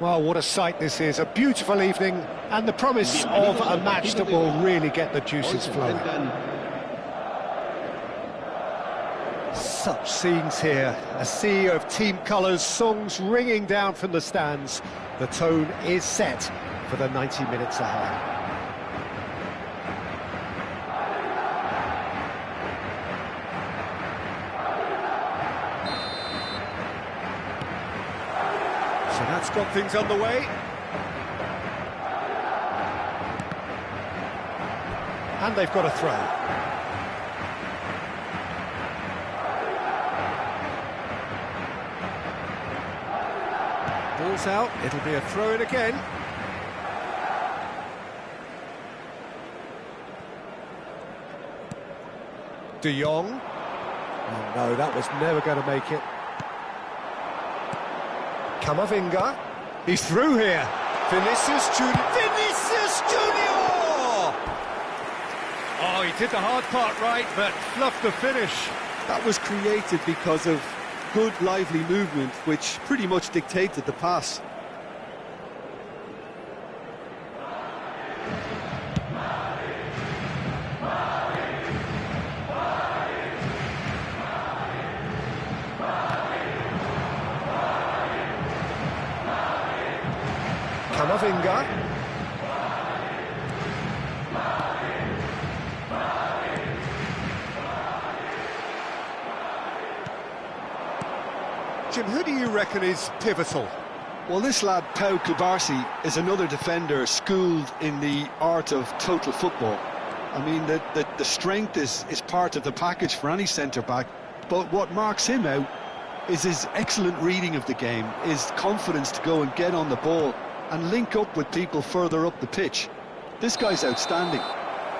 Well, what a sight this is. A beautiful evening and the promise of a match that will really get the juices flowing. Such scenes here. A sea of team colours, songs ringing down from the stands. The tone is set for the 90 minutes ahead. So that's got things underway. And they've got a throw. Ball's out, it'll be a throw-in again. De Jong. Oh no, that was never going to make it. Camavinga, he's through here. Vinicius Junior. Vinicius Junior! Oh, he did the hard part right, but fluffed the finish. That was created because of good, lively movement, which pretty much dictated the pass. Camavinga. Jim, who do you reckon is pivotal? Well, this lad, Pau Cubarsí, is another defender schooled in the art of total football. I mean, the strength is part of the package for any centre-back, but what marks him out is his excellent reading of the game, his confidence to go and get on the ball and link up with people further up the pitch. This guy's outstanding.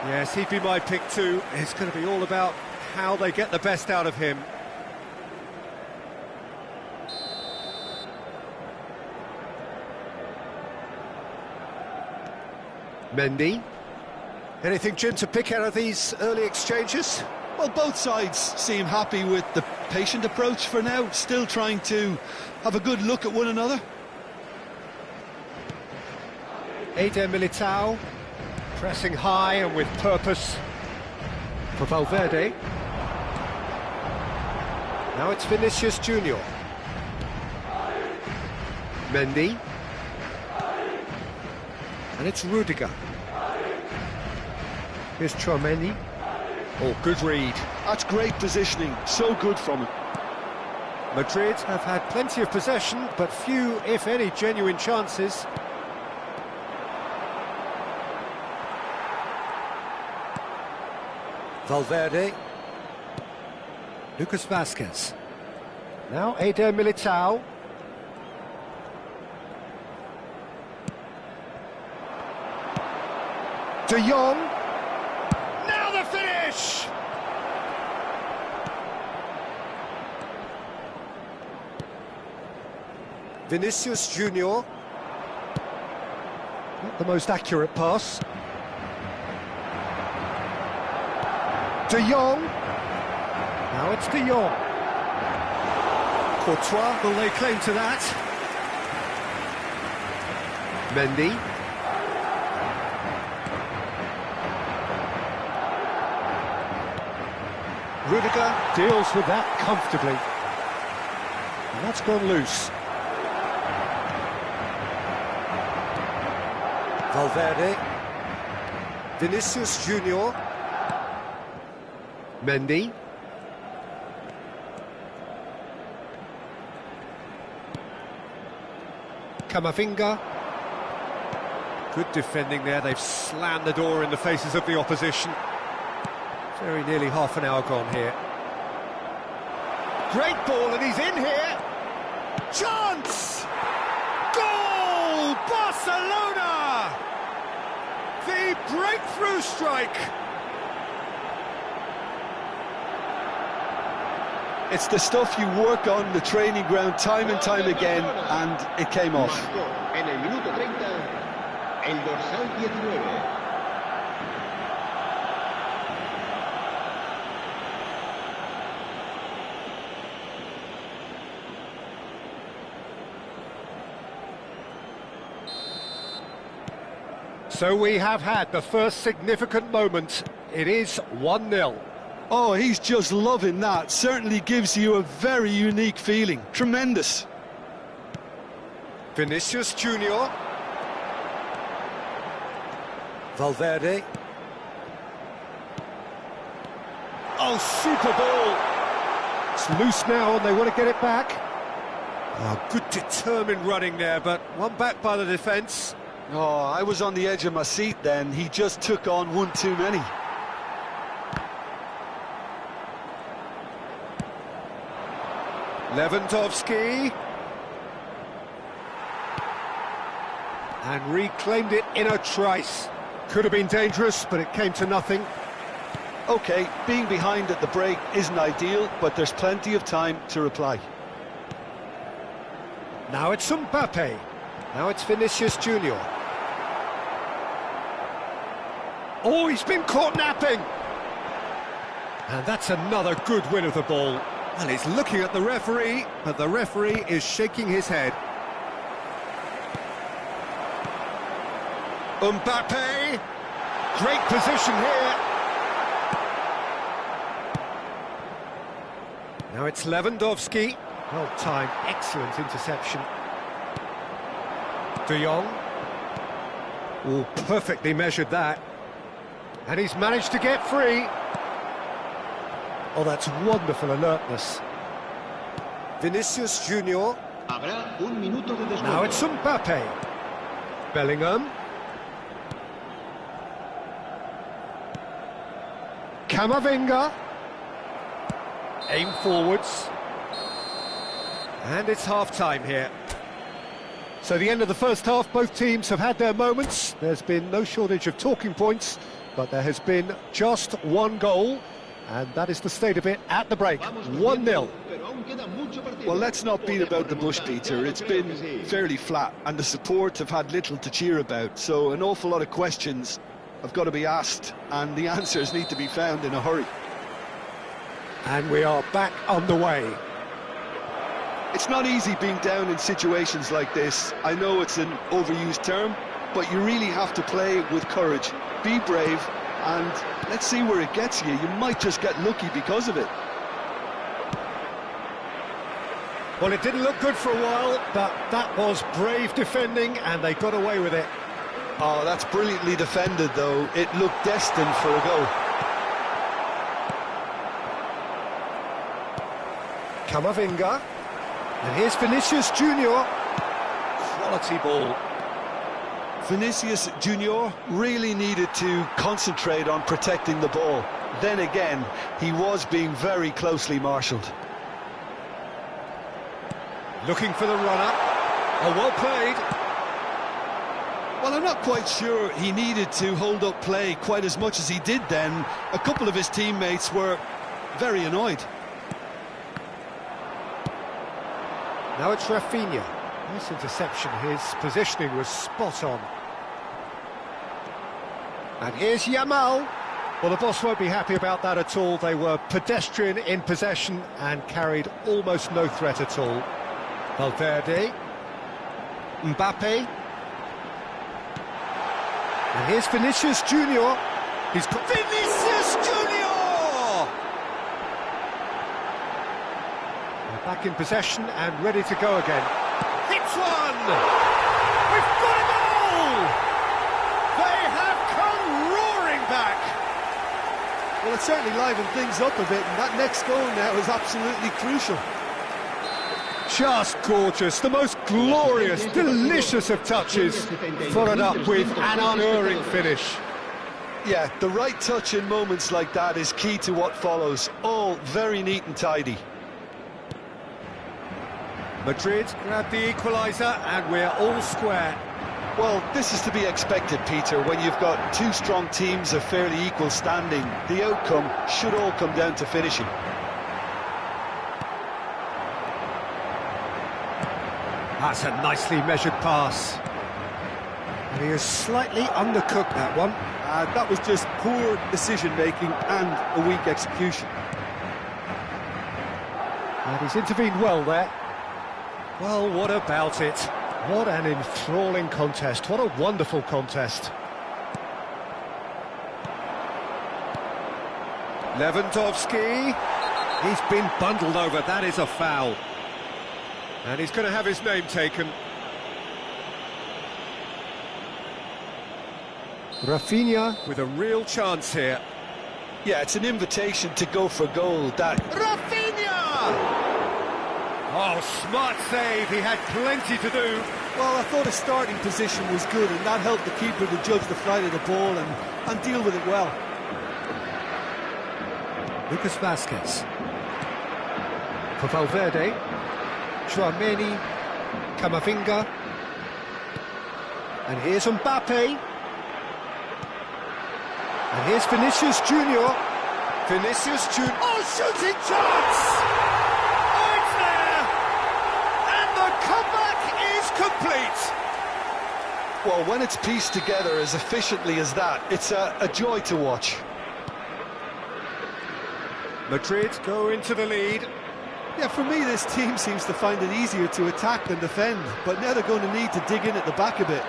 Yes, he'd be my pick too. It's going to be all about how they get the best out of him. Mendy. Anything, Jim, to pick out of these early exchanges? Well, both sides seem happy with the patient approach for now, still trying to have a good look at one another. Eder Militao, pressing high and with purpose for Valverde. Now it's Vinicius Junior. Mendy. And it's Rudiger. Here's Tchouaméni. Oh, good read. That's great positioning, so good from him. Madrid have had plenty of possession, but few, if any, genuine chances. Valverde. Lucas Vázquez. Now Eder Militao. De Jong. Now the finish! Vinicius Junior. Not the most accurate pass. De Jong. Now it's De Jong. Courtois will lay claim to that. Mendy. Rudiger deals with that comfortably. And that's gone loose. Valverde. Vinicius Junior. Mendy. Camavinga. Good defending there. They've slammed the door in the faces of the opposition. Very nearly half an hour gone here. Great ball, and he's in here. Chance! Goal! Barcelona! The breakthrough strike. It's the stuff you work on the training ground time and time again, and it came off. En el minuto 30, el dorsal 19. So we have had the first significant moment. It is 1-0. Oh, he's just loving that. Certainly gives you a very unique feeling. Tremendous. Vinicius Junior. Valverde. Oh, super ball. It's loose now and they want to get it back. Oh, good determined running there, but one back by the defence. Oh, I was on the edge of my seat then. He just took on one too many. Lewandowski. And reclaimed it in a trice. Could have been dangerous, but it came to nothing. OK, being behind at the break isn't ideal, but there's plenty of time to reply. Now it's Mbappe. Now it's Vinicius Junior. Oh, he's been caught napping. And that's another good win of the ball. Well, he's looking at the referee, but the referee is shaking his head. Mbappe. Great position here. Now it's Lewandowski. Well timed, excellent interception. De Jong. Oh, perfectly measured that. And he's managed to get free. Oh, that's wonderful alertness. Vinicius Junior. Habrá un minuto de descuento. Now it's Mbappe. Bellingham. Camavinga. Aim forwards. And it's half-time here. So the end of the first half, both teams have had their moments. There's been no shortage of talking points, but there has been just one goal, and that is the state of it at the break. 1-0. Well, let's not beat about the bush, Peter. It's been fairly flat, and the support have had little to cheer about, so an awful lot of questions have got to be asked, and the answers need to be found in a hurry. And we are back underway. It's not easy being down in situations like this. I know it's an overused term, but you really have to play with courage. Be brave, and let's see where it gets you. You might just get lucky because of it. Well, it didn't look good for a while, but that was brave defending, and they got away with it. Oh, that's brilliantly defended, though. It looked destined for a goal. Camavinga. And here's Vinicius Junior. Quality ball. Vinicius Junior really needed to concentrate on protecting the ball. Then again, he was being very closely marshalled. Looking for the runner. Oh, well played. Well, I'm not quite sure he needed to hold up play quite as much as he did then. A couple of his teammates were very annoyed. Now it's Rafinha. Nice interception. His positioning was spot on. And here's Yamal. Well, the boss won't be happy about that at all. They were pedestrian in possession and carried almost no threat at all. Valverde. Mbappe. And here's Vinicius Junior. He's got Vinicius Junior! They're back in possession and ready to go again. Hits one! We've got a goal! They have come roaring back! Well, it certainly livened things up a bit, and that next goal now is absolutely crucial. Just gorgeous, the most glorious, delicious of touches, followed up with an unerring finish. Yeah, the right touch in moments like that is key to what follows. All very neat and tidy. Madrid grabbed the equaliser and we're all square. Well, this is to be expected, Peter, when you've got two strong teams of fairly equal standing. The outcome should all come down to finishing. That's a nicely measured pass. And he has slightly undercooked that one. That was just poor decision-making and a weak execution. And he's intervened well there. Well, what about it? What an enthralling contest. What a wonderful contest. Lewandowski. He's been bundled over. That is a foul. And he's going to have his name taken. Rafinha with a real chance here. Yeah, it's an invitation to go for goal. That Rafinha! Oh, smart save. He had plenty to do. Well, I thought his starting position was good, and that helped the keeper to judge the flight of the ball and deal with it well. Lucas Vasquez. For Valverde. Chouameni. Camavinga. And here's Mbappe. And here's Vinicius Junior. Vinicius Junior. Oh, shooting chance! Oh, it's there! And the comeback is complete. well, when it's pieced together as efficiently as that, it's a joy to watch. Madrid go into the lead. Yeah, for me, this team seems to find it easier to attack than defend, but now they're going to need to dig in at the back a bit.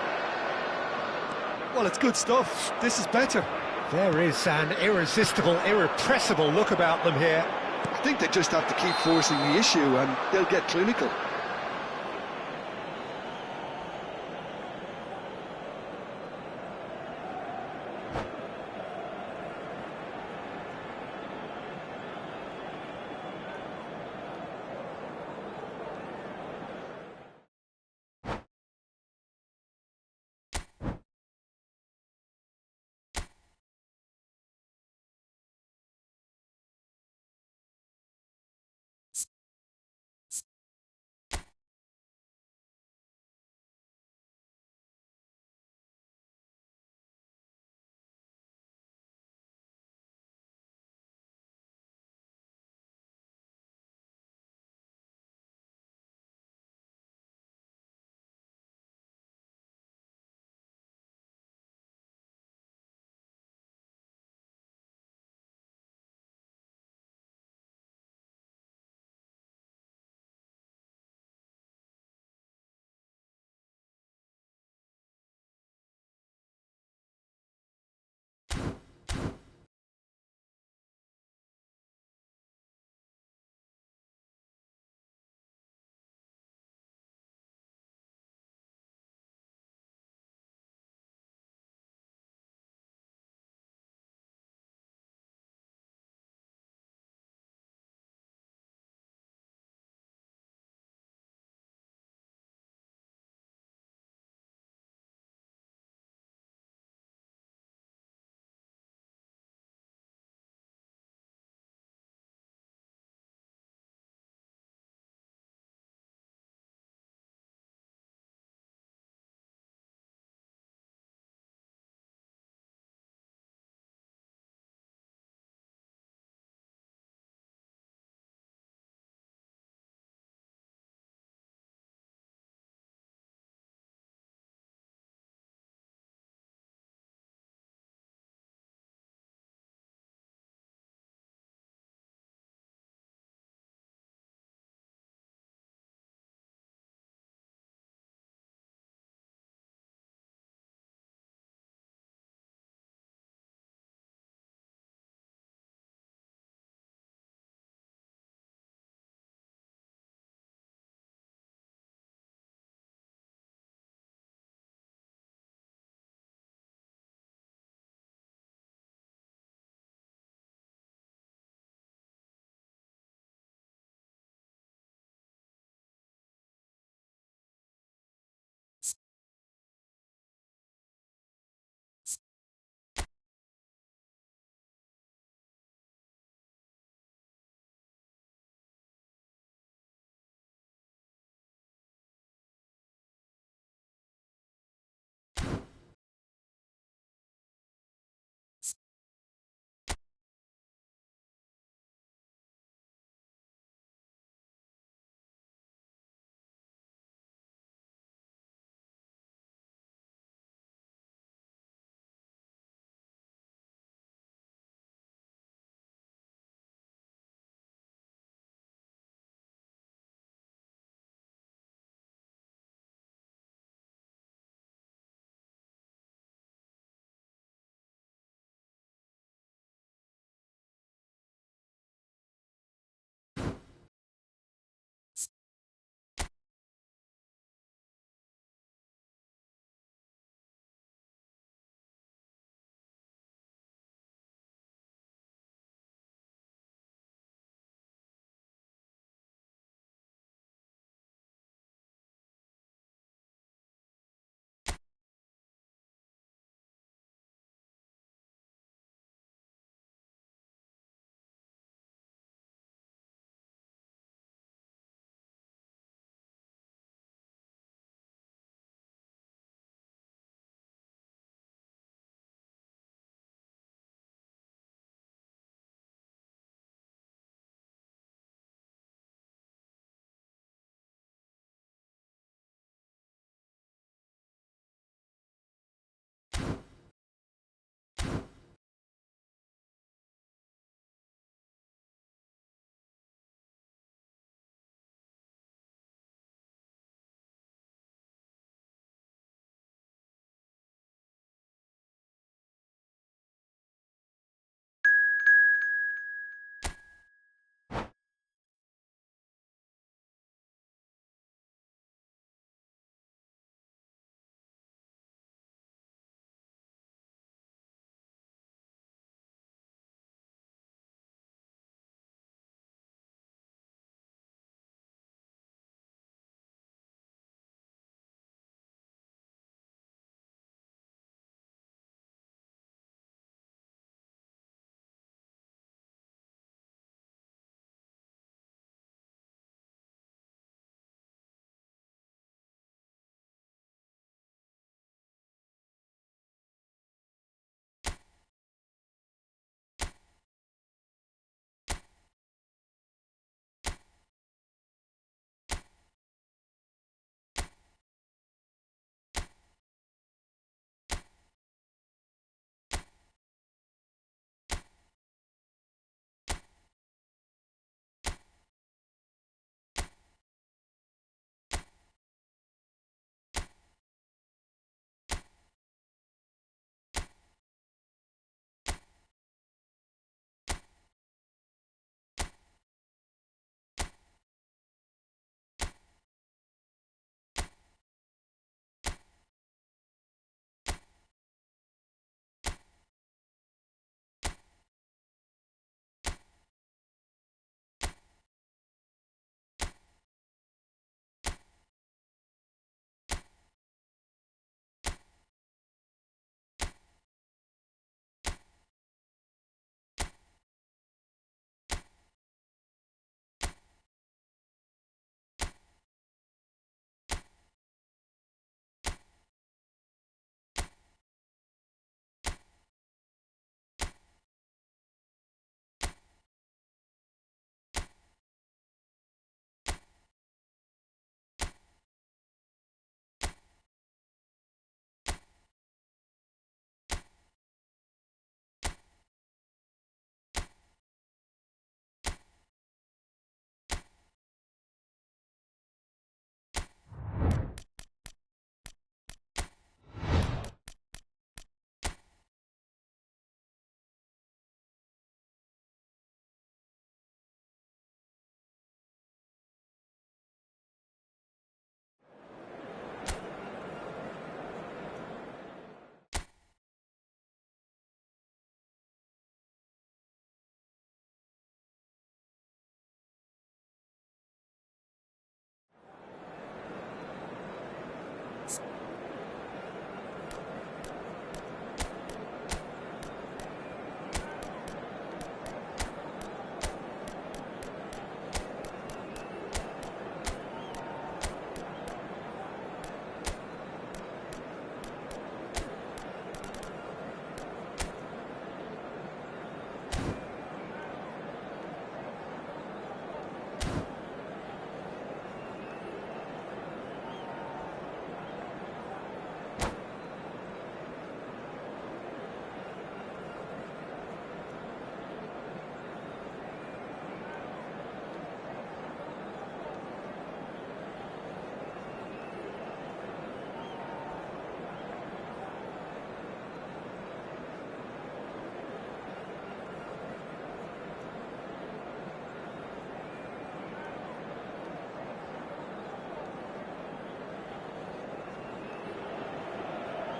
Well, it's good stuff. This is better. There is an irresistible, irrepressible look about them here. I think they just have to keep forcing the issue and they'll get clinical.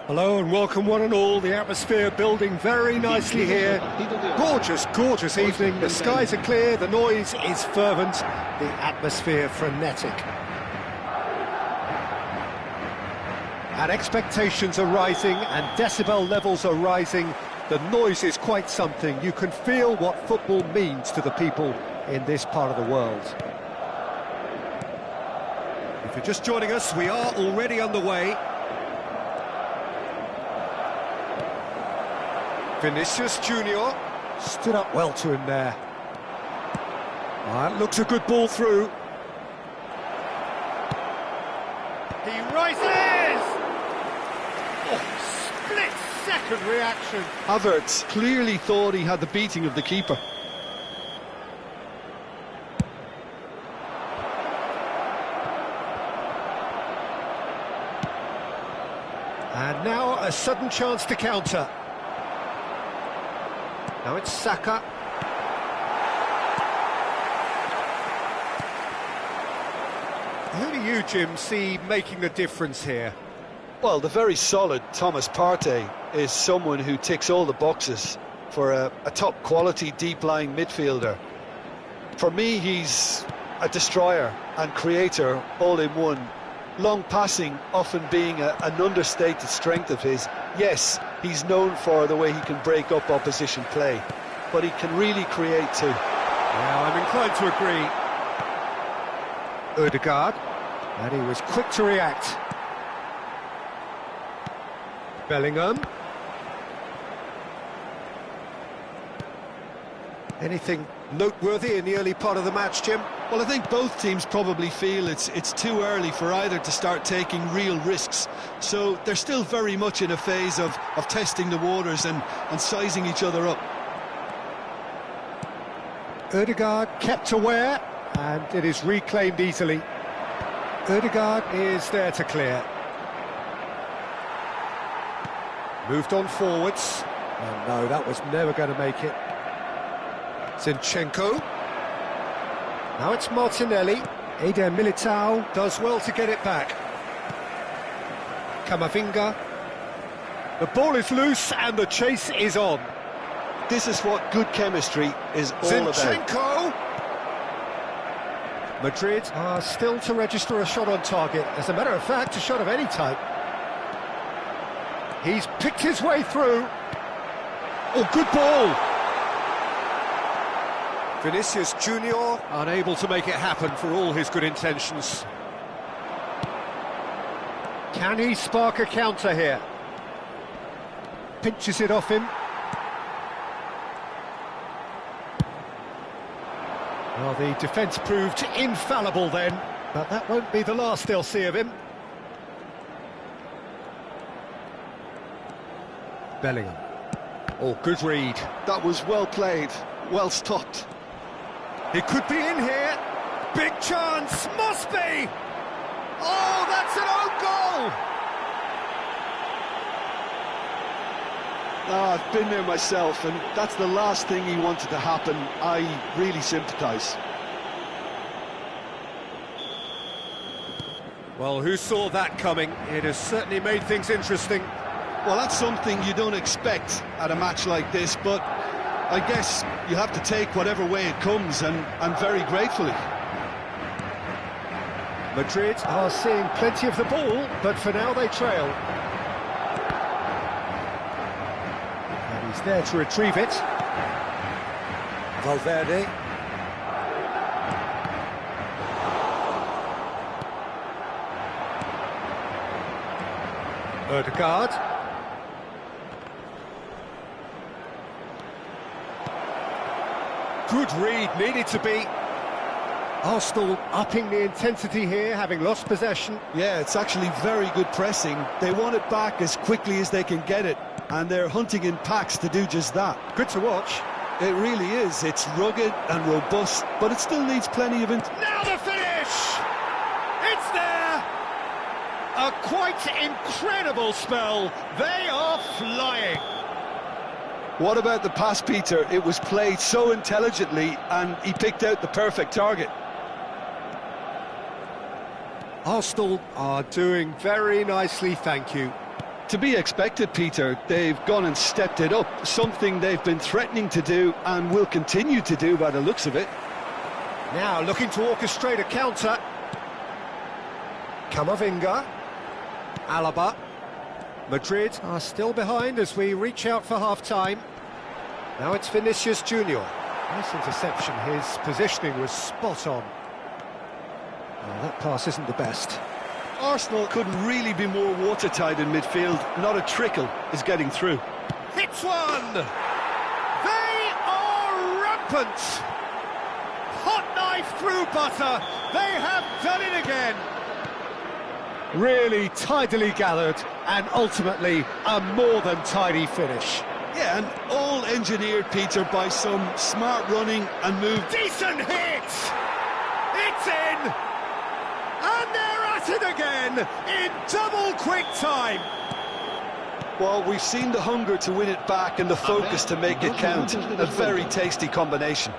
Hello and welcome one and all. The atmosphere building very nicely here. Gorgeous, gorgeous evening. The skies are clear, the noise is fervent, the atmosphere frenetic. And expectations are rising and decibel levels are rising. The noise is quite something. You can feel what football means to the people in this part of the world. If you're just joining us, we are already underway. Vinicius Junior stood up well to him there. That looks a good ball through. He rises! Oh, split-second reaction. Havertz clearly thought he had the beating of the keeper. And now a sudden chance to counter. Now it's Saka. Who do you, Jim, see making the difference here? Well, the very solid Thomas Partey is someone who ticks all the boxes for a top-quality, deep-lying midfielder. For me, he's a destroyer and creator all in one. Long passing often being an understated strength of his. Yes, he's known for the way he can break up opposition play, but he can really create too. Yeah, I'm inclined to agree. Ødegaard, and he was quick to react. Bellingham. Anything noteworthy in the early part of the match, Jim? Well, I think both teams probably feel it's too early for either to start taking real risks. So they're still very much in a phase of testing the waters and sizing each other up. Ødegaard kept aware, and it is reclaimed easily. Ødegaard is there to clear. Moved on forwards. Oh no, that was never going to make it. Zinchenko. Now it's Martinelli. Eder Militao does well to get it back. Camavinga. The ball is loose and the chase is on. This is what good chemistry is all Zinchenko. about. Madrid are still to register a shot on target. As a matter of fact, a shot of any type. He's picked his way through. Oh, good ball. Vinicius Junior unable to make it happen for all his good intentions. Can he spark a counter here? Pinches it off him. Well, the defence proved infallible then, but that won't be the last they'll see of him. Bellingham. Oh, good read. That was well played, well stopped. It could be in here. Big chance, must be. Oh, that's an own goal. I've been there myself, and that's the last thing he wanted to happen. I really sympathise. Well, who saw that coming? It has certainly made things interesting. Well, that's something you don't expect at a match like this, but I guess you have to take whatever way it comes, and very gratefully. Madrid are seeing plenty of the ball, but for now they trail. And he's there to retrieve it. Valverde. Ødegaard. Good read, needed to be. Arsenal upping the intensity here, having lost possession. Yeah, it's actually very good pressing. They want it back as quickly as they can get it, and they're hunting in packs to do just that. Good to watch. It really is. It's rugged and robust, but it still needs plenty of... Now the finish! It's there! A quite incredible spell. They are flying. What about the pass, Peter? It was played so intelligently, and he picked out the perfect target. Arsenal are doing very nicely, thank you. To be expected, Peter. They've gone and stepped it up, something they've been threatening to do and will continue to do by the looks of it. Now looking to orchestrate a counter. Camavinga. Alaba. Madrid are still behind as we reach out for half-time. Now it's Vinicius Junior. Nice interception, his positioning was spot on. Well, that pass isn't the best. Arsenal couldn't really be more watertight in midfield. Not a trickle is getting through. Hits one! They are rampant! Hot knife through butter! They have done it again! Really tidily gathered, and ultimately a more than tidy finish. Yeah, and all engineered, Peter, by some smart running and move. Decent hit! It's in! And they're at it again in double quick time. Well, we've seen the hunger to win it back and the focus to make it count. A very tasty combination.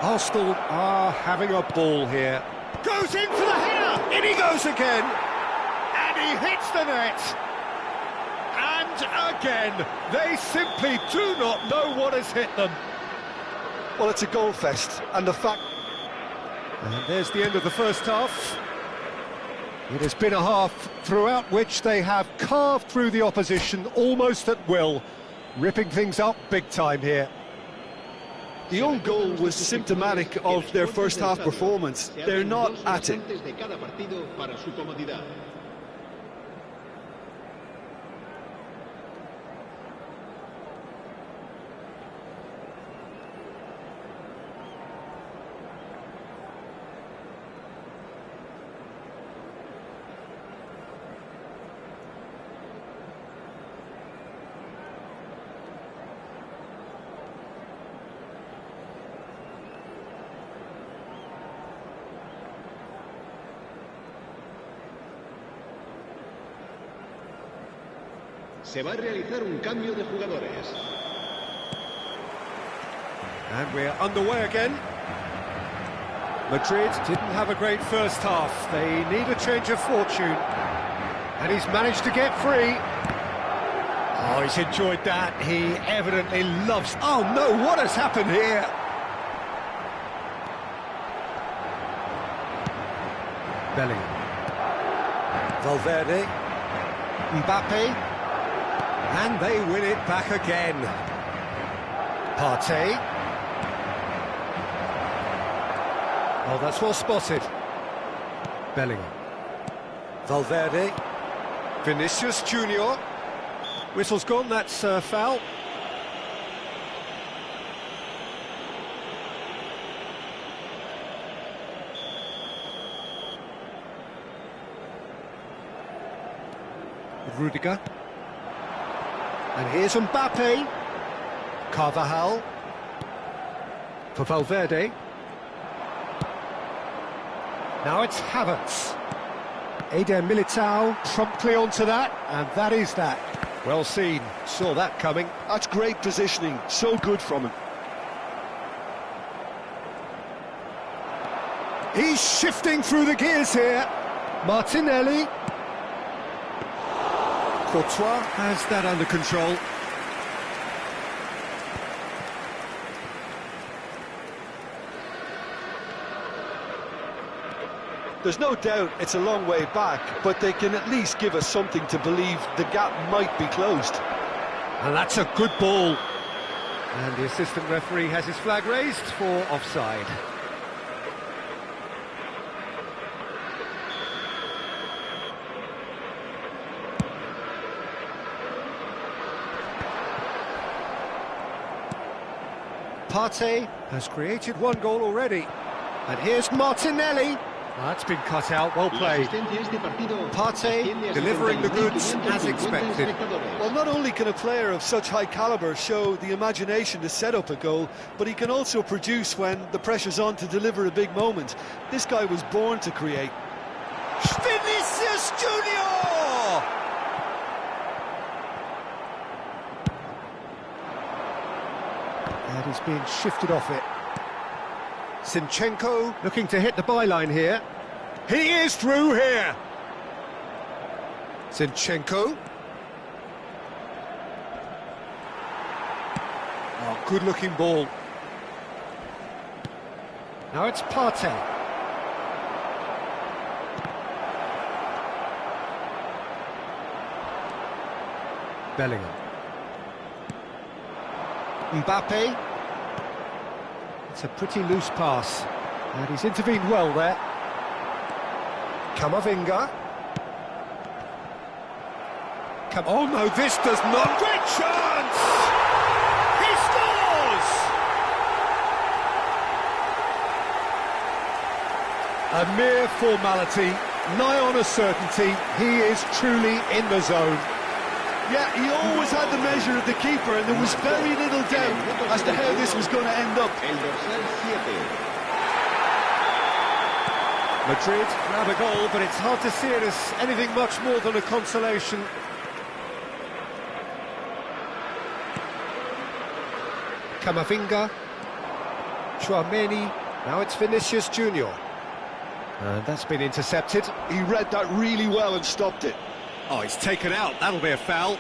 Arsenal are having a ball here. Goes in for the header! In he goes again! And he hits the net! And again, they simply do not know what has hit them. Well, it's a goal fest, and the fact... And there's the end of the first half. It has been a half throughout which they have carved through the opposition almost at will, ripping things up big time here. The own goal was symptomatic of their first half performance. They're not at it. Se va a realizar un cambio de jugadores. And we're underway again. Madrid didn't have a great first half. They need a change of fortune. And he's managed to get free. Oh, he's enjoyed that. He evidently loves... Oh, no, what has happened here? Bellingham. Valverde. Mbappe. And they win it back again. Partey. Oh, that's well spotted. Bellingham. Valverde. Vinicius Junior. Whistle's gone, that's foul. Rudiger. And here's Mbappe. Carvajal. For Valverde. Now it's Havertz. Eder Militao promptly onto that, and that is that. Well seen, saw that coming. That's great positioning, so good from him. He's shifting through the gears here. Martinelli. Courtois has that under control. There's no doubt it's a long way back, but they can at least give us something to believe the gap might be closed. And that's a good ball. And the assistant referee has his flag raised for offside. Partey has created one goal already. And here's Martinelli. That's been cut out, well played. Partey delivering the goods as expected. Well, not only can a player of such high calibre show the imagination to set up a goal, but he can also produce when the pressure's on to deliver a big moment. This guy was born to create. Vinicius Junior! And he's being shifted off it. Zinchenko looking to hit the byline here. He is through here. Zinchenko. Oh, good-looking ball. Now it's Partey. Bellingham. Mbappe. It's a pretty loose pass, and he's intervened well there. Camavinga. Oh no, this does not... Great chance! He scores! A mere formality, nigh on a certainty. He is truly in the zone. Yeah, he always had the measure of the keeper, and there was very little doubt as to how this was going to end up. El dorsal 7. Madrid grab a goal, but it's hard to see it as anything much more than a consolation. Camavinga. Tchouaméni. Now it's Vinicius Junior. And that's been intercepted. He read that really well and stopped it. Oh, he's taken out. That'll be a foul.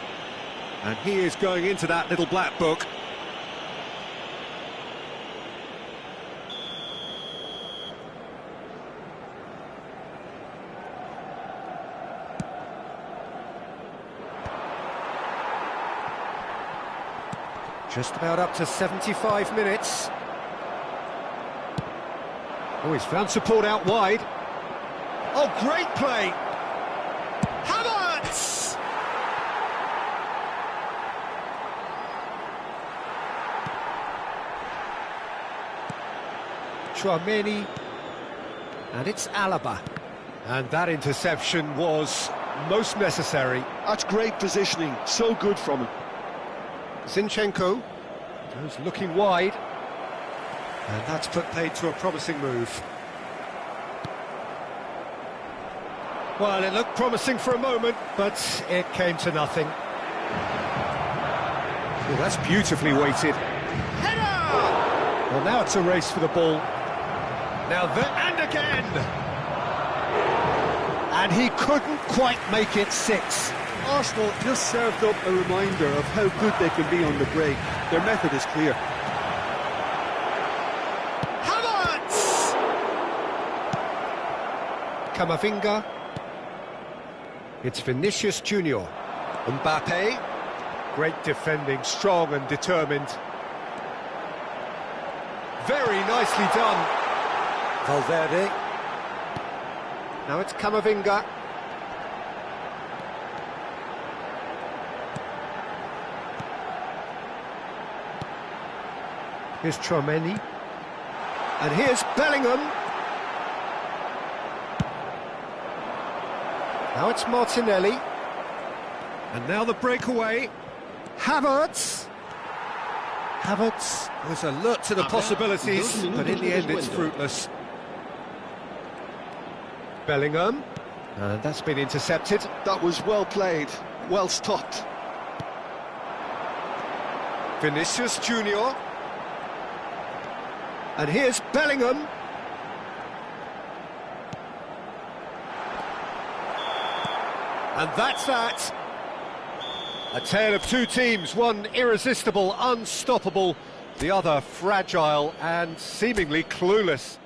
And he is going into that little black book. Just about up to 75 minutes. Oh, he's found support out wide. Oh, great play. Havertz! Tchouaméni. And it's Alaba. And that interception was most necessary. That's great positioning, so good from him. Zinchenko goes looking wide. And that's put paid to a promising move. Well, it looked promising for a moment, but it came to nothing. Oh, that's beautifully weighted. Header! Well, now it's a race for the ball. Now and again! And he couldn't quite make it 6. Arsenal just served up a reminder of how good they can be on the break. Their method is clear. Havertz! Camavinga. It's Vinicius Junior. Mbappe. Great defending, strong and determined. Very nicely done. Valverde. Now it's Camavinga. Here's Tchouaméni. And here's Bellingham. Now it's Martinelli. And now the breakaway. Havertz. Havertz was alert to the possibilities, but in the end it's fruitless. Bellingham. And that's been intercepted. That was well played, well stopped. Vinicius Junior. And here's Bellingham. And that's that. A tale of two teams, one irresistible, unstoppable, the other fragile and seemingly clueless.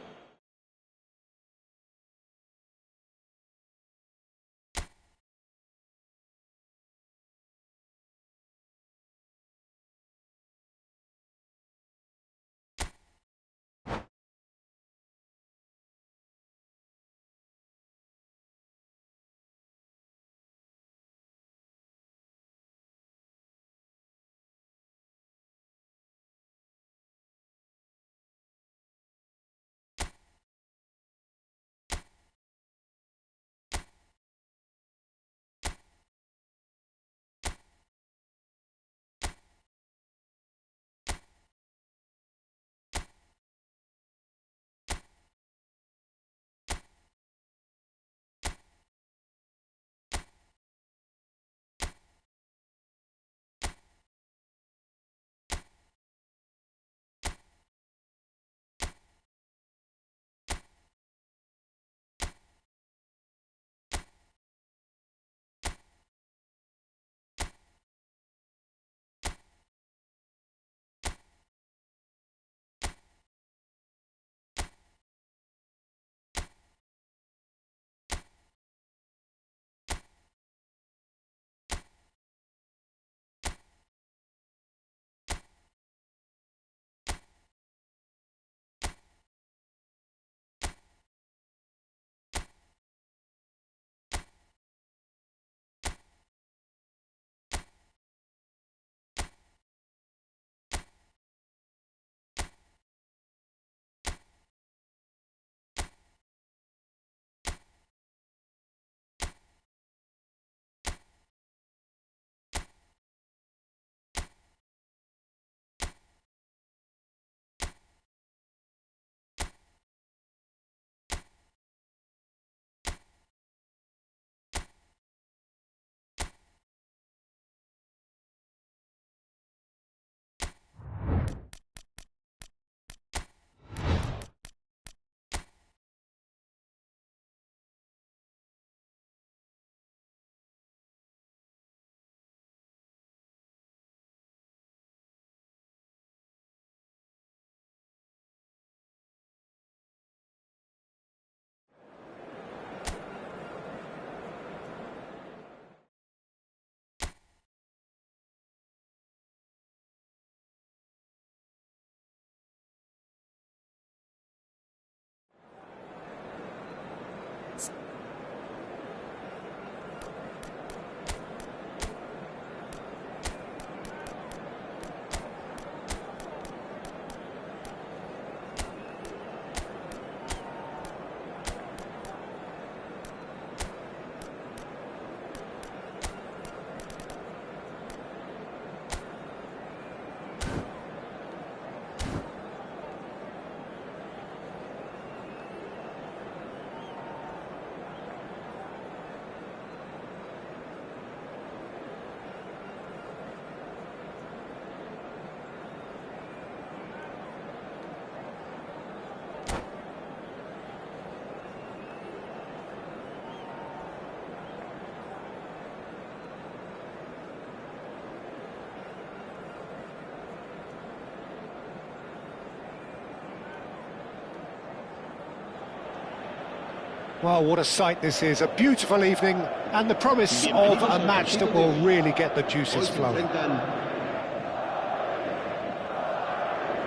Well, what a sight this is, a beautiful evening, and the promise of a match that will really get the juices flowing.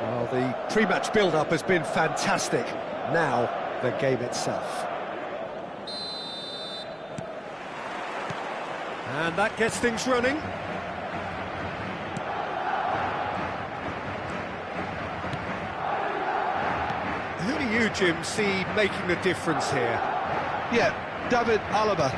Well, the pre-match build-up has been fantastic. Now, the game itself. And that gets things running. Who do you, Jim, see making the difference here? Yeah, David Alaba,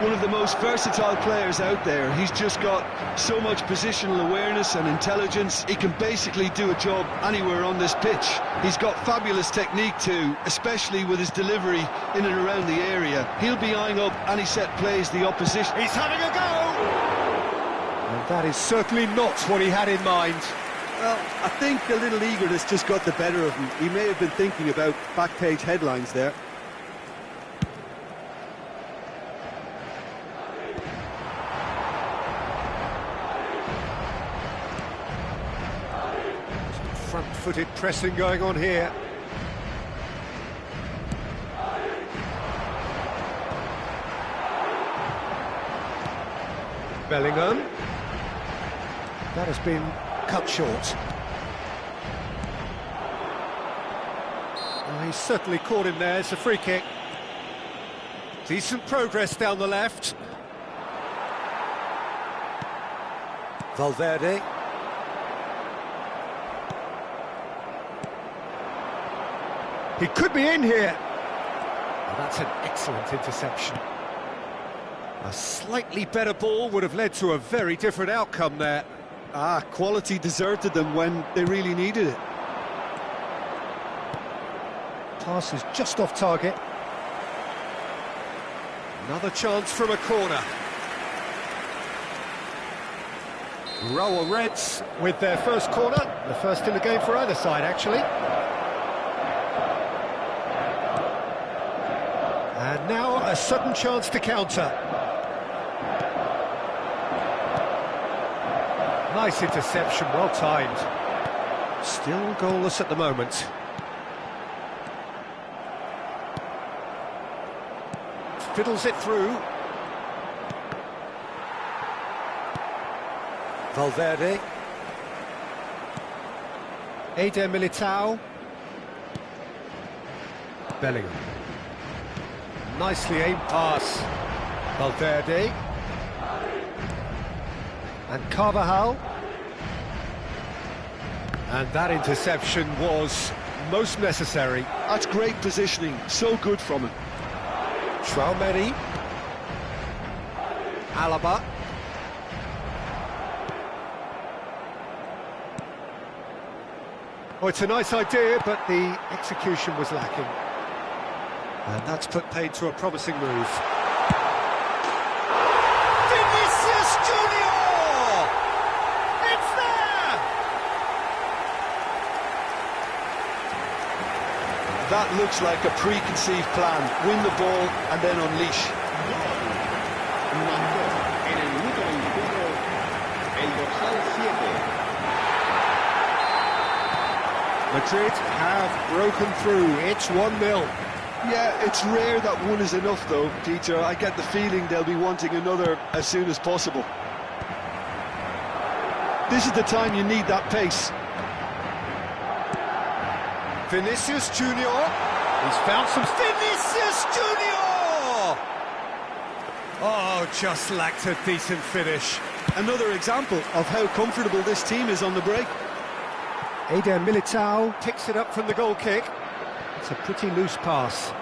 one of the most versatile players out there. He's just got so much positional awareness and intelligence. He can basically do a job anywhere on this pitch. He's got fabulous technique too, especially with his delivery in and around the area. He'll be eyeing up any set plays the opposition. He's having a go! And that is certainly not what he had in mind. Well, I think a little eagerness just got the better of him. He may have been thinking about back-page headlines there. Front-footed pressing going on here. Bellingham. That has been cut short. Well, he's certainly caught him there. It's a free kick. Decent progress down the left. Valverde. He could be in here. Oh, that's an excellent interception. A slightly better ball would have led to a very different outcome there. Quality deserted them when they really needed it. Pass is just off target. Another chance from a corner. Rower Reds with their first corner. The first in the game for either side, actually. And now a sudden chance to counter. Nice interception, well timed. Still goalless at the moment. Fiddles it through. Valverde. Eder Militao. Bellingham. Nicely aimed pass. Valverde. And Carvajal. And that interception was most necessary. That's great positioning, so good from him. Traumeri. Alaba. Oh, it's a nice idea, but the execution was lacking. And that's put paid to a promising move. Vinicius Junior! It's there! That looks like a preconceived plan. Win the ball and then unleash. Marcó en el minuto 24 el dorsal 7. Madrid have broken through. It's 1-0. Yeah, it's rare that one is enough though, Peter. I get the feeling they'll be wanting another as soon as possible. This is the time you need that pace. Vinicius Junior. He's found some... Vinicius Junior! Oh, just lacked a decent finish. Another example of how comfortable this team is on the break. Eder Militao picks it up from the goal kick. It's a pretty loose pass.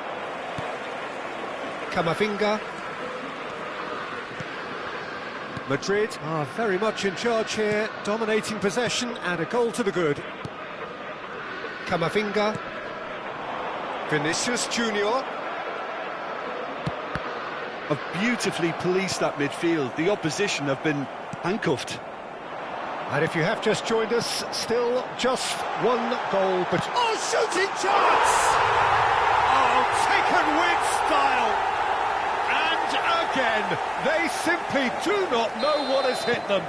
Camavinga. Madrid are very much in charge here, dominating possession and a goal to the good. Camavinga. Vinicius Junior. Have beautifully policed that midfield. The opposition have been handcuffed. And if you have just joined us, still just one goal, but... Oh, shooting chance! Oh, taken with style! And again, they simply do not know what has hit them.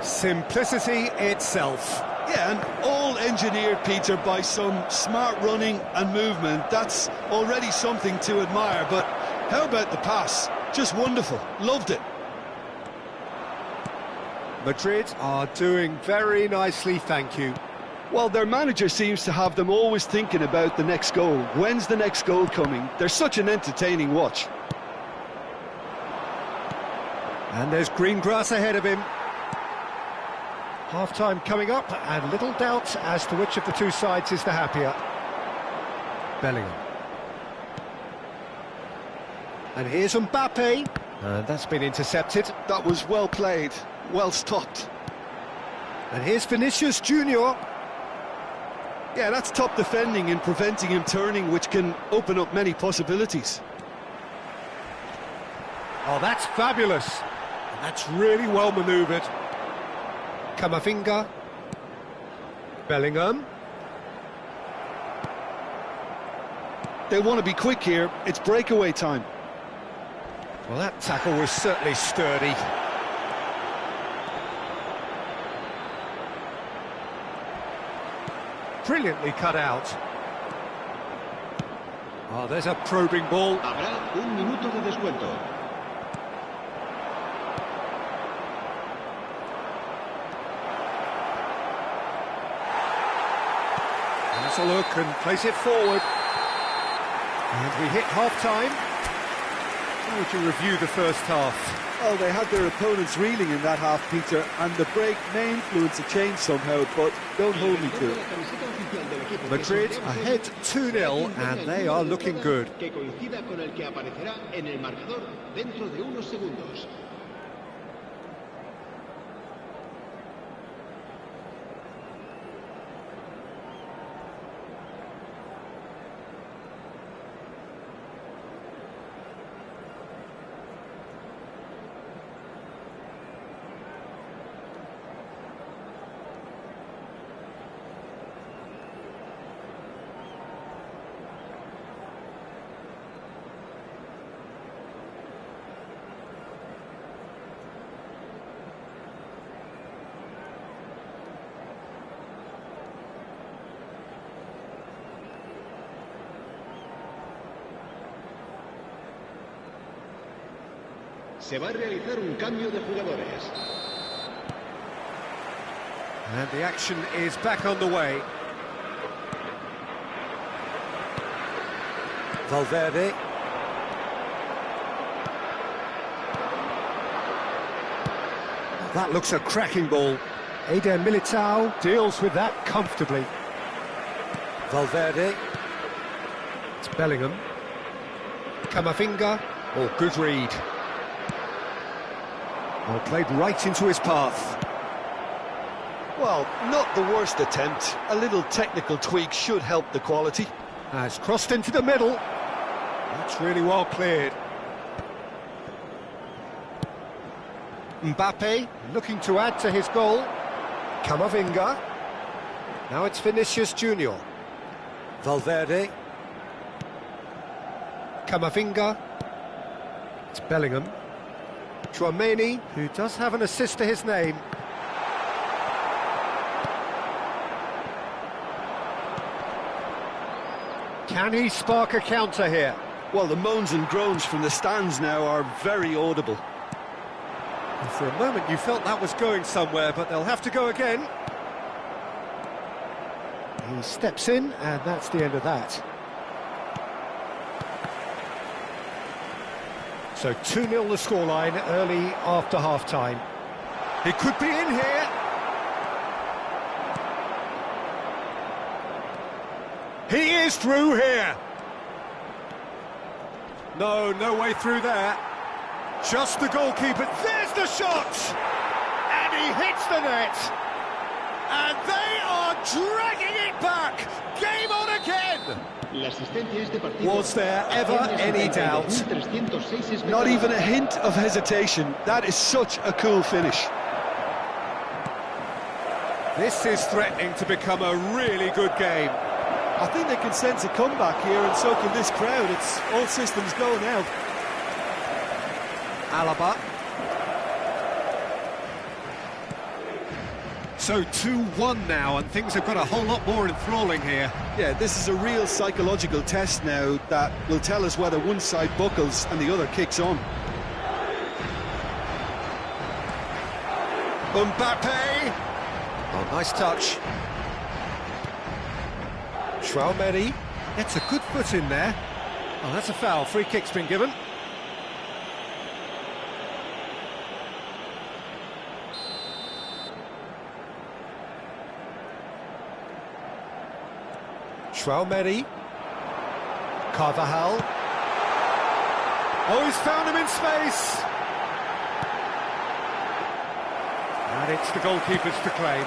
Simplicity itself. Yeah, and all engineered, Peter, by some smart running and movement. That's already something to admire, but how about the pass? Just wonderful. Loved it. Madrid are doing very nicely, thank you. Well, their manager seems to have them always thinking about the next goal. When's the next goal coming? They're such an entertaining watch. And there's green grass ahead of him. Half-time coming up, and little doubt as to which of the two sides is the happier. Bellingham. And here's Mbappe. And that's been intercepted. That was well played, well stopped. And here's Vinicius Junior. Yeah, that's top defending and preventing him turning, which can open up many possibilities. Oh, that's fabulous. And that's really well manoeuvred. Camavinga. Bellingham. They want to be quick here. It's breakaway time. Well, that tackle was certainly sturdy. Brilliantly cut out. Oh, there's a probing ball. Habrá un minuto de descuento. Has a look and place it forward. And we hit half-time. How would you review the first half? Well, they had their opponents reeling in that half, Peter, and the break may influence a change somehow, but don't hold me to it. Madrid ahead 2-0, and they are looking good. Que coincida con el que aparecerá en el marcador dentro de unos segundos. Se va a realizar un cambio de jugadores. And the action is back on the way. Valverde. That looks a cracking ball. Eder Militao deals with that comfortably. Valverde. It's Bellingham. Camavinga. Oh, good read. Well, played right into his path. Well, not the worst attempt. A little technical tweak should help the quality. Has crossed into the middle. That's really well cleared. Mbappe looking to add to his goal. Camavinga. Now it's Vinicius Junior. Valverde. Camavinga. It's Bellingham. Chouameni, who does have an assist to his name. Can he spark a counter here? Well, the moans and groans from the stands now are very audible. And for a moment you felt that was going somewhere, but they'll have to go again. He steps in, and that's the end of that. So 2-0 the scoreline early after half-time. He could be in here. He is through here. No way through there. Just the goalkeeper. There's the shot! And he hits the net. And they are dragging it back. Game on again. Was there ever any doubt? Not even a hint of hesitation. That is such a cool finish. This is threatening to become a really good game. I think they can sense a comeback here, and so can this crowd. It's all systems go now. Alaba. So 2-1 now, and things have got a whole lot more enthralling here. Yeah, this is a real psychological test now that will tell us whether one side buckles and the other kicks on. Mbappe! Oh, nice touch. Traoré gets a good foot in there. Oh, that's a foul. Free kick's been given. Traoré. Carvajal. Oh, he's found him in space. And it's the goalkeepers to claim.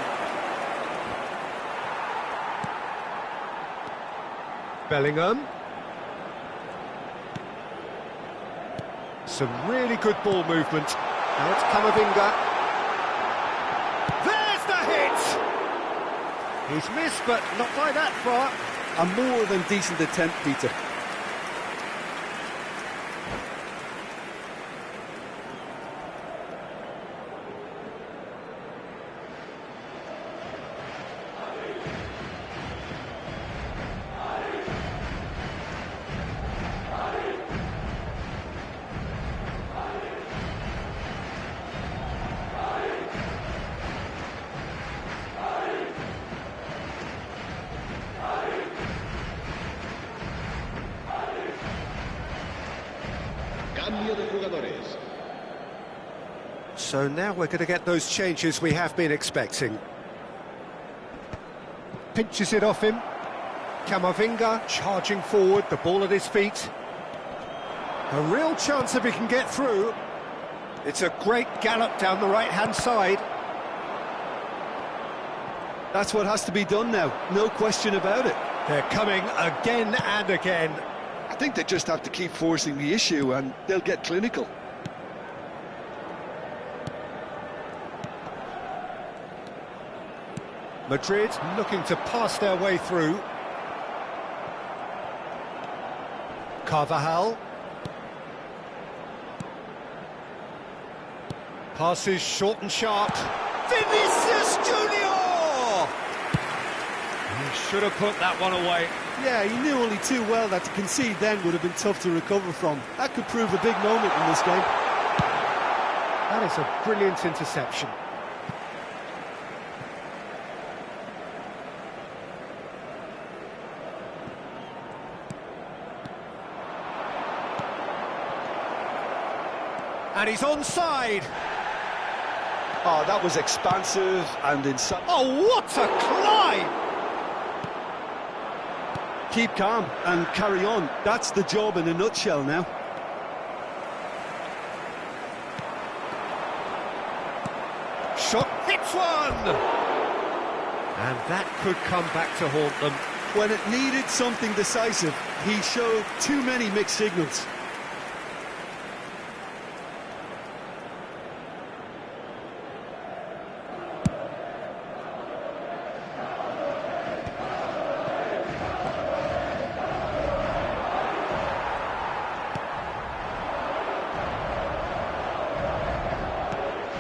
Bellingham. Some really good ball movement. Now it's Camavinga. There's the hit! He's missed, but not by that far. A more than decent attempt, Peter. Cambio de jugadores. So now we're going to get those changes we have been expecting. Pinches it off him. Camavinga charging forward, the ball at his feet. A real chance if he can get through. It's a great gallop down the right-hand side. That's what has to be done now, no question about it. They're coming again and again. I think they just have to keep forcing the issue and they'll get clinical. Madrid looking to pass their way through. Carvajal. Passes short and sharp. Vinicius Junior! He should have put that one away. Yeah, he knew only too well that to concede then would have been tough to recover from. That could prove a big moment in this game. That is a brilliant interception. And he's onside. Oh, that was expansive and inside. Oh, what a climb! Keep calm and carry on. That's the job in a nutshell now. Shot hits one! And that could come back to haunt them. When it needed something decisive, he showed too many mixed signals.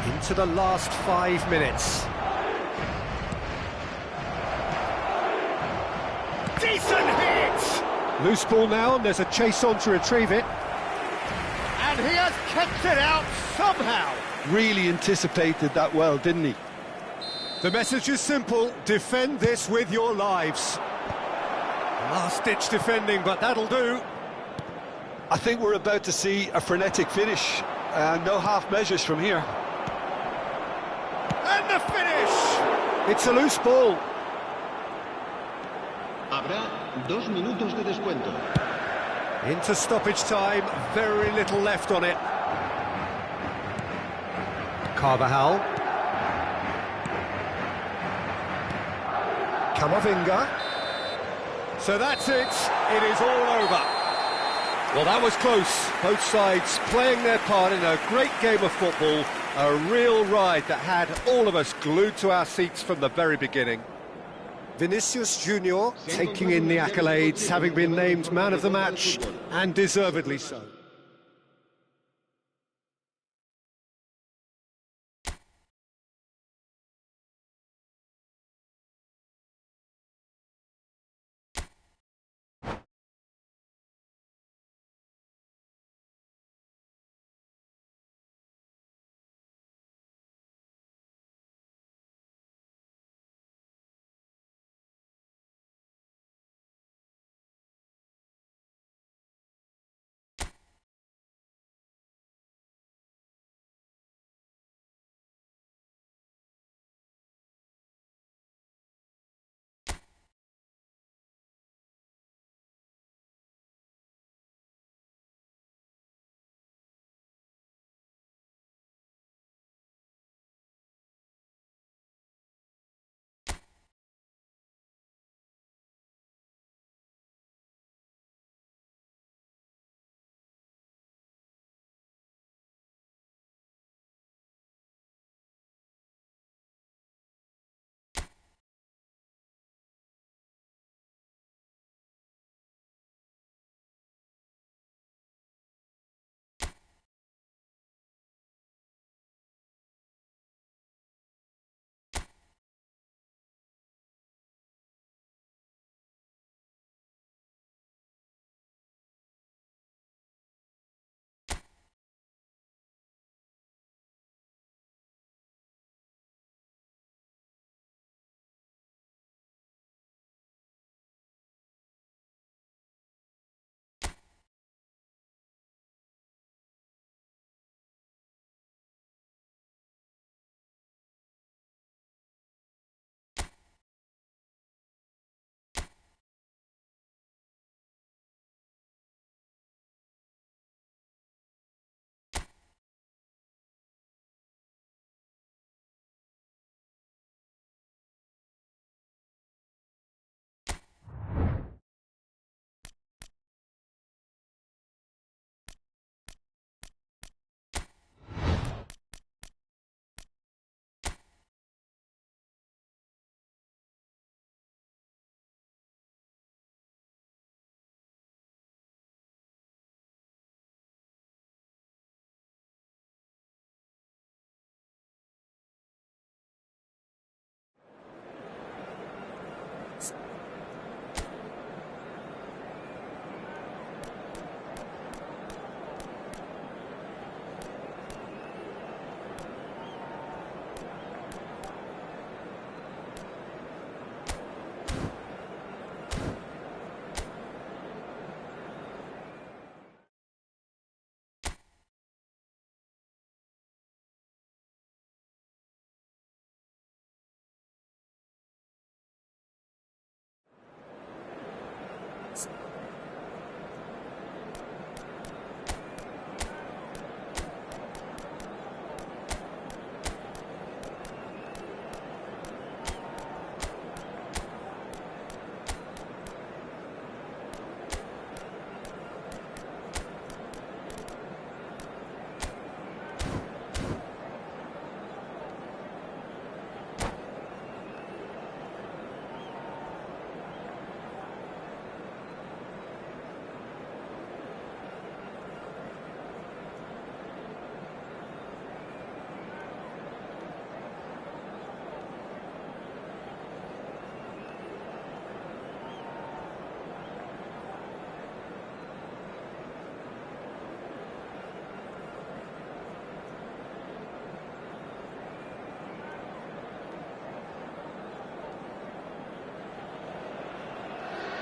Into the last 5 minutes. Decent hit! Loose ball now, and there's a chase on to retrieve it. And he has kept it out somehow. Really anticipated that well, didn't he? The message is simple: defend this with your lives. Last-ditch defending, but that'll do. I think we're about to see a frenetic finish. No half measures from here. And the finish! It's a loose ball. Habrá 2 minutos de descuento. Into stoppage time, very little left on it. Carvajal. Camavinga. So that's it. It is all over. Well, that was close. Both sides playing their part in a great game of football. A real ride that had all of us glued to our seats from the very beginning. Vinicius Junior taking in the accolades, having been named man of the match, and deservedly so.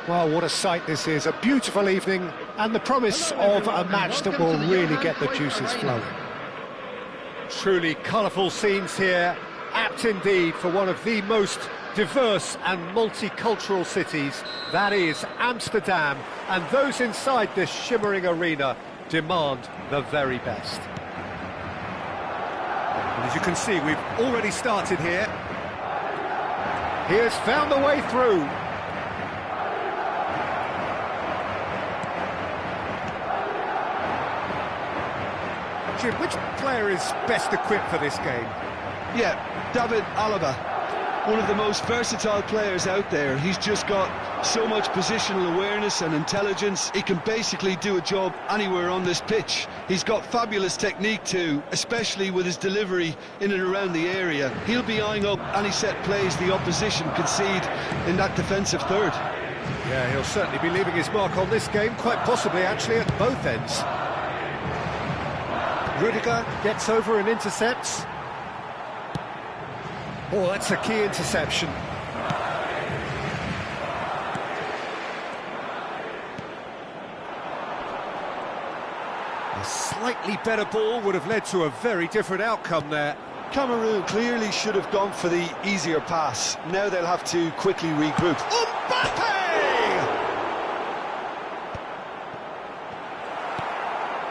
Well, what a sight this is. A beautiful evening and the promise of a match that will really get the juices flowing. Truly colourful scenes here, apt indeed for one of the most diverse and multicultural cities, that is Amsterdam, and those inside this shimmering arena demand the very best. And as you can see, we've already started here. He has found the way through. Jim, which player is best equipped for this game? Yeah, David Alaba, one of the most versatile players out there. He's just got so much positional awareness and intelligence. He can basically do a job anywhere on this pitch. He's got fabulous technique too, especially with his delivery in and around the area. He'll be eyeing up any set plays the opposition concede in that defensive third. Yeah, he'll certainly be leaving his mark on this game, quite possibly actually at both ends. Rudiger gets over and intercepts. Oh, that's a key interception. A slightly better ball would have led to a very different outcome there. Cameroon clearly should have gone for the easier pass. Now they'll have to quickly regroup. Mbappe!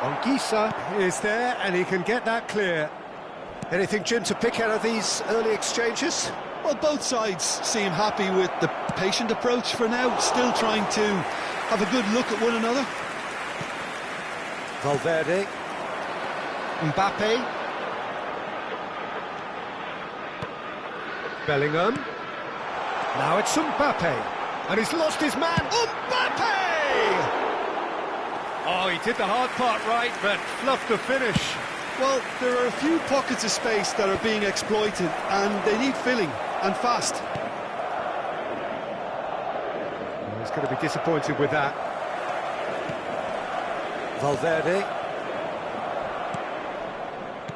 Anguissa is there, and he can get that clear. Anything, Jim, to pick out of these early exchanges? Well, both sides seem happy with the patient approach for now, still trying to have a good look at one another. Valverde. Mbappe. Bellingham. Now it's Mbappe. And he's lost his man. Mbappe! Oh, he did the hard part right, but fluffed the finish. Well, there are a few pockets of space that are being exploited, and they need filling, and fast. Well, he's going to be disappointed with that. Valverde.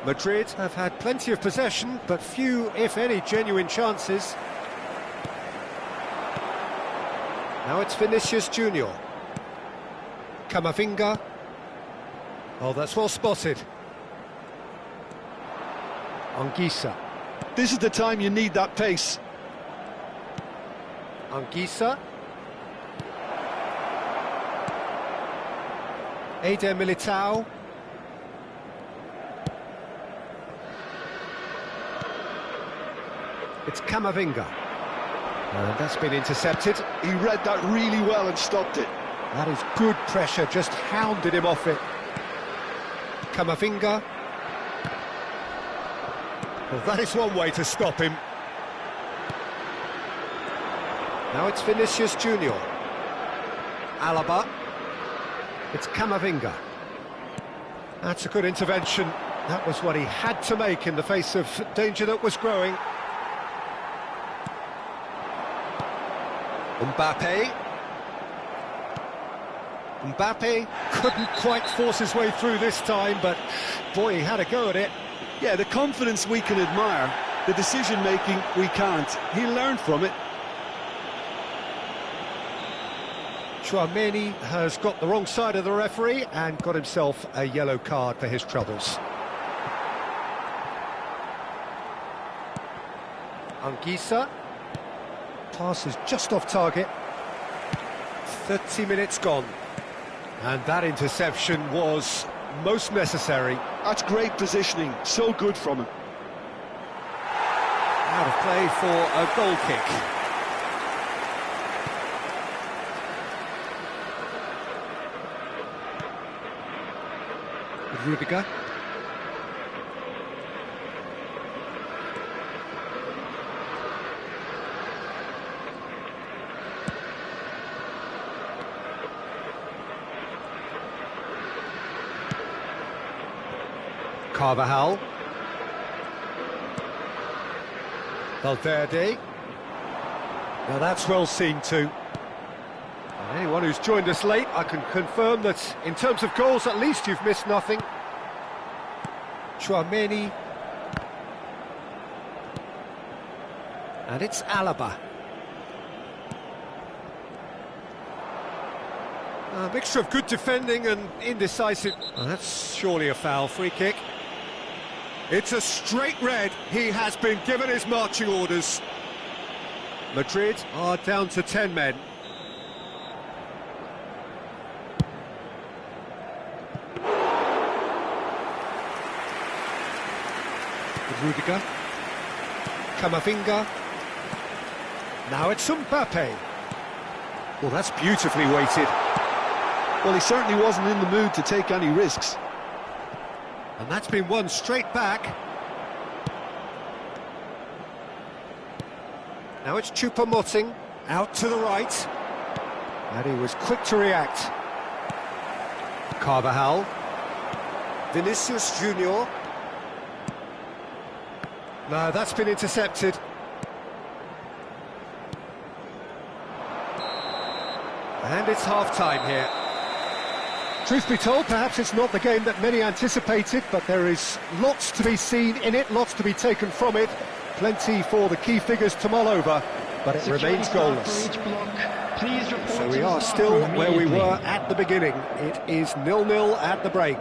Madrid have had plenty of possession, but few, if any, genuine chances. Now it's Vinicius Junior. Camavinga. Oh, that's well spotted. Anguissa. This is the time you need that pace. Anguissa. Eder Militao. It's Camavinga. And that's been intercepted. He read that really well and stopped it. That is good pressure, just hounded him off it. Camavinga. Well, that is one way to stop him. Now it's Vinicius Junior. Alaba. It's Camavinga. That's a good intervention. That was what he had to make in the face of danger that was growing. Mbappe. Mbappe couldn't quite force his way through this time, but boy, he had a go at it. Yeah, the confidence we can admire, the decision-making we can't. He learned from it. Tchouaméni has got the wrong side of the referee and got himself a yellow card for his troubles. Anguissa. Pass is just off target. 30 minutes gone. And that interception was most necessary. That's great positioning, so good from him. Out of play for a goal kick. Rudiger. Carvajal. Valverde. Now that's well seen too. And anyone who's joined us late, I can confirm that in terms of goals, at least you've missed nothing. Tchouaméni. And it's Alaba. A mixture of good defending and indecisive. Oh, that's surely a foul. Free kick. It's a straight red. He has been given his marching orders. Madrid are down to 10 men. Rudiger. Camavinga. Now it's Mbappe. Well, that's beautifully weighted. Well, he certainly wasn't in the mood to take any risks. And that's been won straight back. Now it's Choupo-Moting, out to the right. And he was quick to react. Carvajal. Vinicius Junior. No, that's been intercepted. And it's half-time here. Truth be told, perhaps it's not the game that many anticipated, but there is lots to be seen in it, lots to be taken from it. Plenty for the key figures to mull over, but it remains goalless. So we are still where we were at the beginning. It is 0-0 at the break.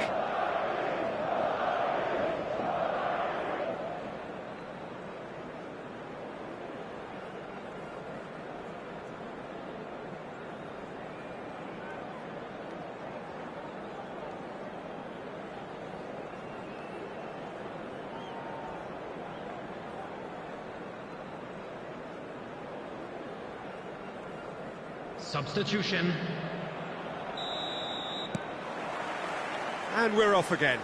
Substitution. And we're off again.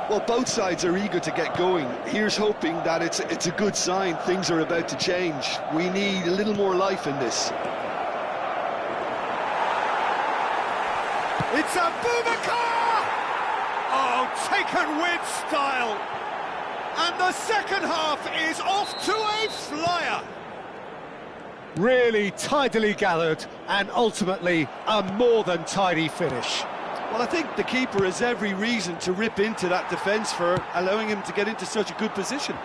Well, both sides are eager to get going. Here's hoping that it's a good sign. Things are about to change. We need a little more life in this. It's a Boubacar! Oh, taken with style. And the second half is off to a flyer. Really tidily gathered and ultimately a more than tidy finish. Well, I think the keeper has every reason to rip into that defence for allowing him to get into such a good position.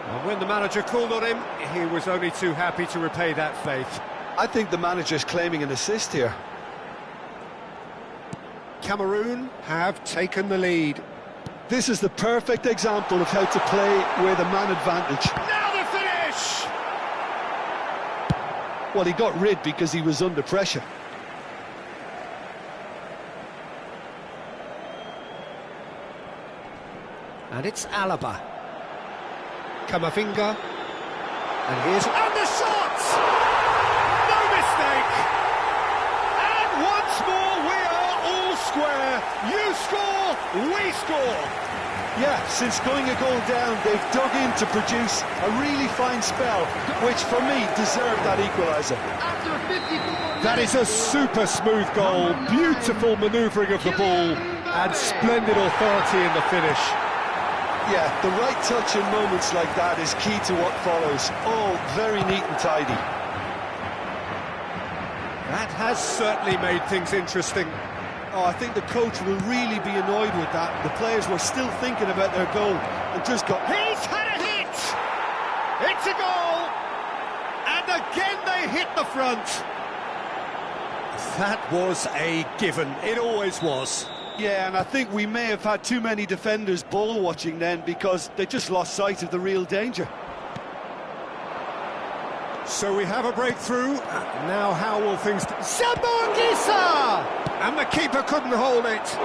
And when the manager called on him, he was only too happy to repay that faith. I think the manager's claiming an assist here. Cameroon have taken the lead. This is the perfect example of how to play with a man advantage. Now the finish! Well, he got rid because he was under pressure. And it's Alaba. Camavinga. And here's... And the shot! No mistake! And once more we are all square. You score, we score. Yeah, since going a goal down, they've dug in to produce a really fine spell, which for me deserved that equaliser. That is a super smooth goal, beautiful manoeuvring of the ball, and splendid authority in the finish. Yeah, the right touch in moments like that is key to what follows. All very neat and tidy. That has certainly made things interesting. Oh, I think the coach will really be annoyed with that. The players were still thinking about their goal and just got... He's had a hit! It's a goal! And again they hit the front. That was a given. It always was. Yeah, and I think we may have had too many defenders ball watching then because they just lost sight of the real danger. So we have a breakthrough. Now how will things... Sabongisa! And the keeper couldn't hold it.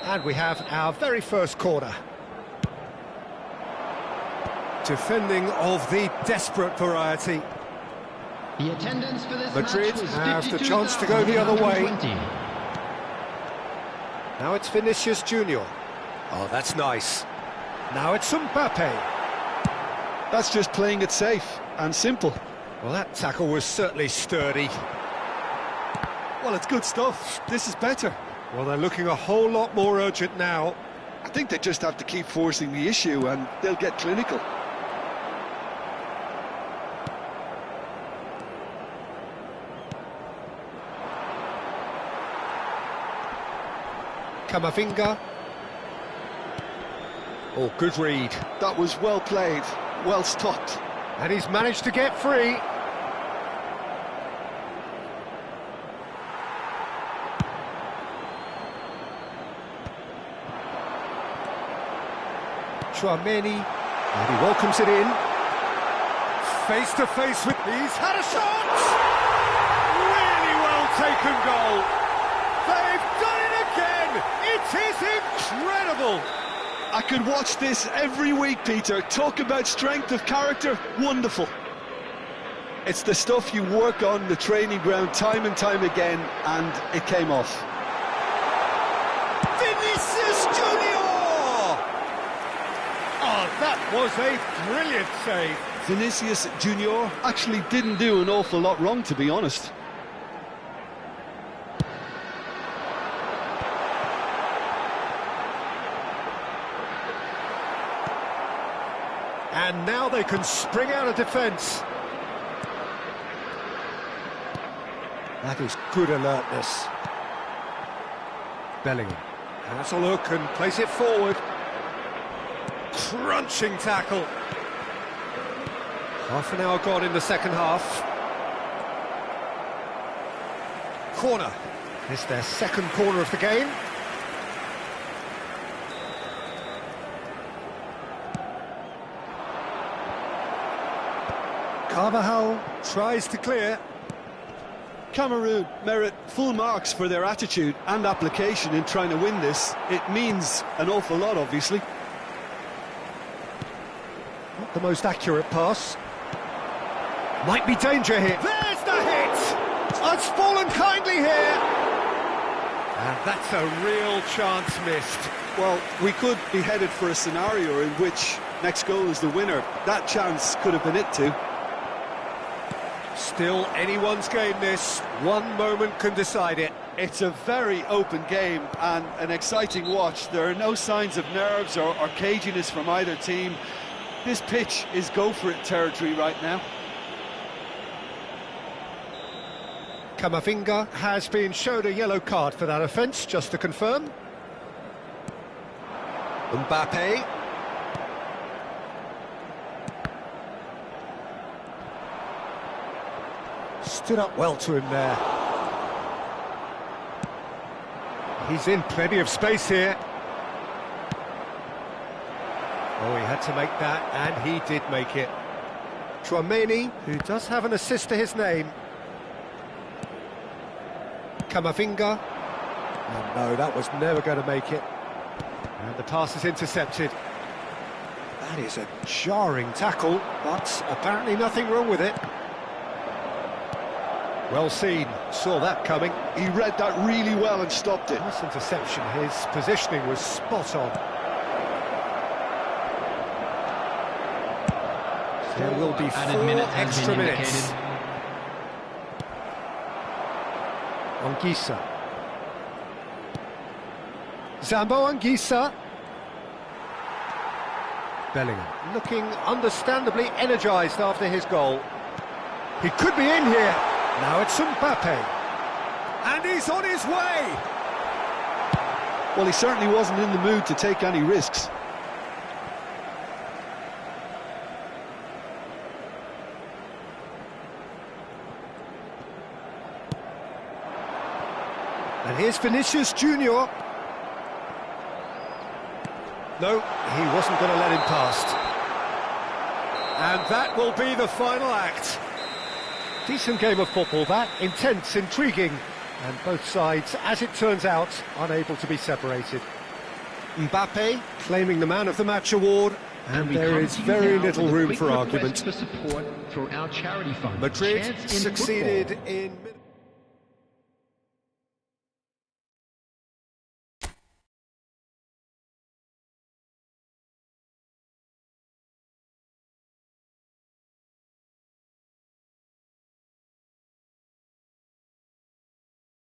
And we have our very first corner. Defending of the desperate variety. The attendance for this Madrid match was have the chance to go the other way. 52,120. Now it's Vinicius Junior. Oh, that's nice. Now it's Mbappe. That's just playing it safe and simple. Well, that tackle was certainly sturdy. Well, it's good stuff. This is better. Well, they're looking a whole lot more urgent now. I think they just have to keep forcing the issue and they'll get clinical. Camavinga. Oh, good read. That was well played, well stopped. And he's managed to get free. Chouameni, and he welcomes it in. Face to face with... He's had a shot! Really well taken goal. They've done it again! It is incredible! I could watch this every week, Peter. Talk about strength of character, wonderful. It's the stuff you work on the training ground time and time again, and it came off. Vinicius Junior! Oh, that was a brilliant save. Vinicius Junior actually didn't do an awful lot wrong, to be honest. And now they can spring out of defence. That is good alertness. Bellingham has a look and plays it forward. Crunching tackle. Half an hour gone in the second half. Corner. It's their second corner of the game. Carvajal tries to clear. Cameroon merit full marks for their attitude and application in trying to win this. It means an awful lot, obviously. Not the most accurate pass. Might be danger here. There's the hit! It's fallen kindly here. And that's a real chance missed. Well, we could be headed for a scenario in which next goal is the winner. That chance could have been it too. Still anyone's game this. One moment can decide it. It's a very open game and an exciting watch. There are no signs of nerves or caginess from either team. This pitch is go-for-it territory right now. Camavinga has been showed a yellow card for that offence, just to confirm. Mbappe. Stood up well to him there. He's in plenty of space here. Oh, he had to make that, and he did make it. Chouameni, who does have an assist to his name. Camavinga. Oh, no, that was never going to make it. And the pass is intercepted. That is a jarring tackle, but apparently nothing wrong with it. Well seen, saw that coming. He read that really well and stopped it. Nice interception, his positioning was spot on. There will be 4 extra minutes. Anguissa. Zambo Anguissa. Bellingham looking understandably energised after his goal. He could be in here. Now it's Mbappe. And he's on his way. Well, he certainly wasn't in the mood to take any risks. And here's Vinicius Junior. No, he wasn't going to let him past. And that will be the final act. Decent game of football, that. Intense, intriguing. And both sides, as it turns out, unable to be separated. Mbappe claiming the Man of the Match award. And there is very little room for argument. For support for our charity fund. Madrid succeeded in...